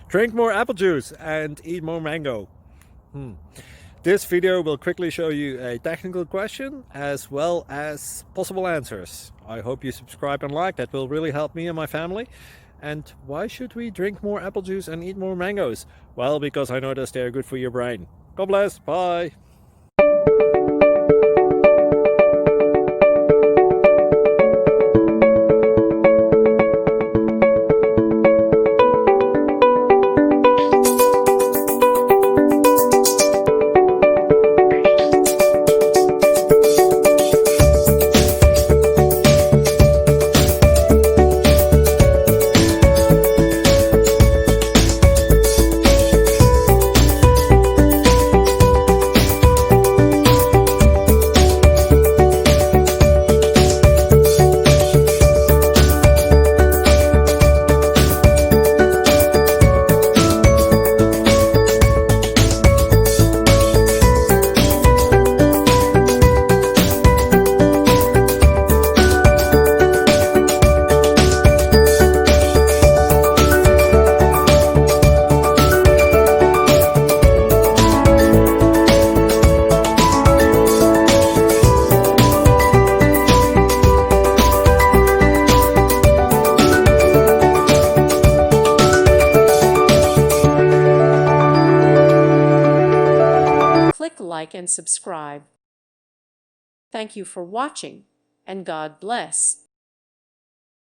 Drink more apple juice and eat more mango. This video will quickly show you a technical question as well as possible answers. I hope you subscribe and like, that will really help me and my family. And why should we drink more apple juice and eat more mangoes? Well, because I noticed they're good for your brain. God bless, bye! Click like and subscribe. Thank you for watching, and God bless.